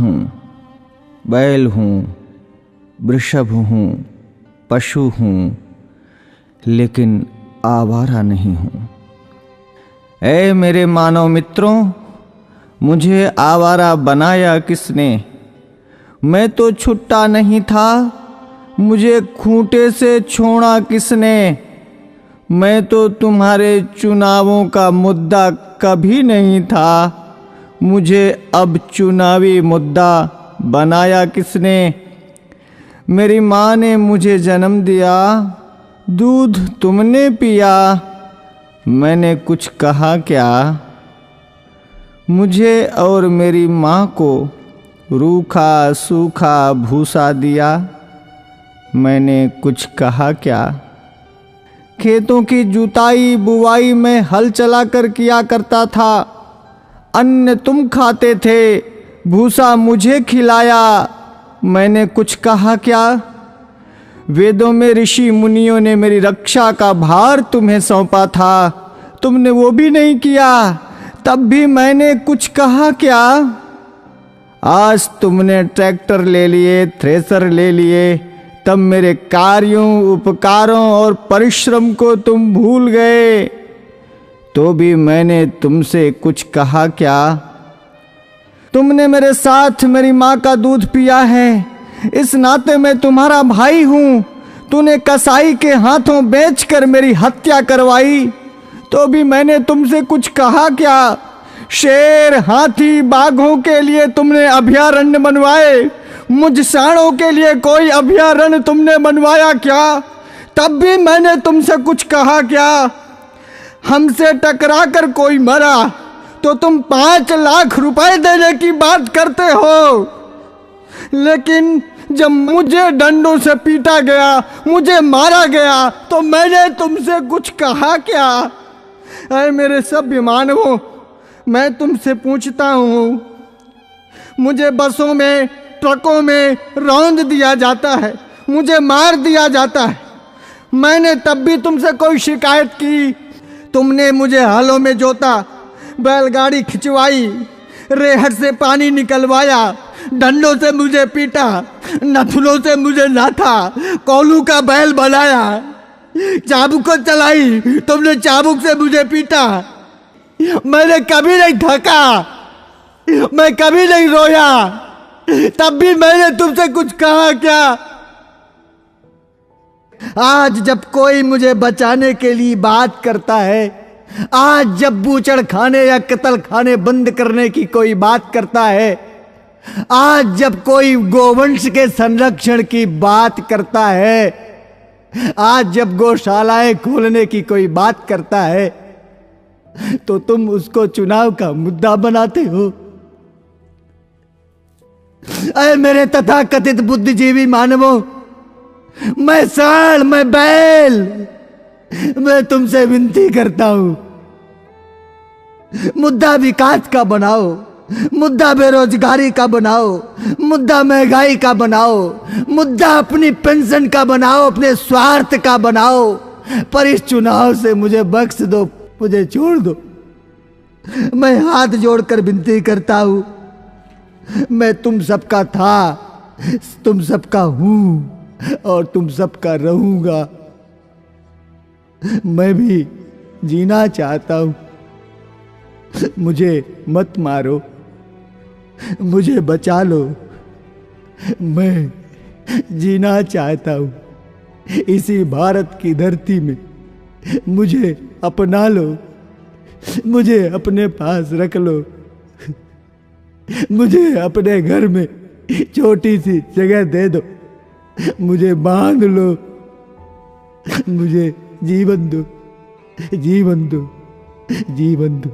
हूँ, बैल हूँ, वृषभ हूँ, पशु हूँ, लेकिन आवारा नहीं हूँ। ऐ मेरे मानव मित्रों, मुझे आवारा बनाया किसने? मैं तो छुट्टा नहीं था, मुझे खूंटे से छोड़ा किसने? मैं तो तुम्हारे चुनावों का मुद्दा कभी नहीं था, मुझे अब चुनावी मुद्दा बनाया किसने? मेरी माँ ने मुझे जन्म दिया, दूध तुमने पिया, मैंने कुछ कहा क्या? मुझे और मेरी माँ को रूखा सूखा भूसा दिया, मैंने कुछ कहा क्या? खेतों की जुताई बुवाई में हल चलाकर किया करता था, अन्न तुम खाते थे, भूसा मुझे खिलाया, मैंने कुछ कहा क्या? वेदों में ऋषि मुनियों ने मेरी रक्षा का भार तुम्हें सौंपा था, तुमने वो भी नहीं किया, तब भी मैंने कुछ कहा क्या? आज तुमने ट्रैक्टर ले लिए, थ्रेसर ले लिए, तब मेरे कार्यों, उपकारों और परिश्रम को तुम भूल गए, तो भी मैंने तुमसे कुछ कहा क्या? तुमने मेरे साथ मेरी माँ का दूध पिया है, इस नाते मैं तुम्हारा भाई हूँ। तूने कसाई के हाथों बेचकर मेरी हत्या करवाई, तो भी मैंने तुमसे कुछ कहा क्या? शेर, हाथी, बाघों के लिए तुमने अभयारण्य बनवाए, मुझ सांडों के लिए कोई अभयारण्य तुमने बनवाया क्या? तब भी मैंने तुमसे कुछ कहा क्या? हमसे टकरा कर कोई मरा तो तुम 5 लाख रुपए देने की बात करते हो, लेकिन जब मुझे डंडों से पीटा गया, मुझे मारा गया, तो मैंने तुमसे कुछ कहा क्या? अरे मेरे सभ्य मानवों, मैं तुमसे पूछता हूँ, मुझे बसों में, ट्रकों में रौंद दिया जाता है, मुझे मार दिया जाता है, मैंने तब भी तुमसे कोई शिकायत की? तुमने मुझे हालों में जोता, बैलगाड़ी खिंचवाई, रेहड़ से पानी निकलवाया, डंडों से मुझे पीटा, नथुनों से मुझे नाथा, कोलू का बैल बनाया, चाबुक को चलाई, तुमने चाबुक से मुझे पीटा, मैंने कभी नहीं थका, मैं कभी नहीं रोया, तब भी मैंने तुमसे कुछ कहा क्या? आज जब कोई मुझे बचाने के लिए बात करता है, आज जब बूचड़ खाने या कत्ल खाने बंद करने की कोई बात करता है, आज जब कोई गोवंश के संरक्षण की बात करता है, आज जब गौशालाएं खोलने की कोई बात करता है, तो तुम उसको चुनाव का मुद्दा बनाते हो। अरे मेरे तथाकथित बुद्धिजीवी मानवों, मैं सांड, मैं बैल, मैं तुमसे विनती करता हूं, मुद्दा विकास का बनाओ, मुद्दा बेरोजगारी का बनाओ, मुद्दा महंगाई का बनाओ, मुद्दा अपनी पेंशन का बनाओ, अपने स्वार्थ का बनाओ, पर इस चुनाव से मुझे बख्श दो, मुझे छोड़ दो। मैं हाथ जोड़कर विनती करता हूं, मैं तुम सबका था, तुम सबका हूं और तुम सबका रहूंगा। मैं भी जीना चाहता हूं, मुझे मत मारो, मुझे बचा लो, मैं जीना चाहता हूं इसी भारत की धरती में, मुझे अपना लो, मुझे अपने पास रख लो, मुझे अपने घर में छोटी सी जगह दे दो, मुझे बांध लो, मुझे जीवन दो, जीवन दो, जीवन दो।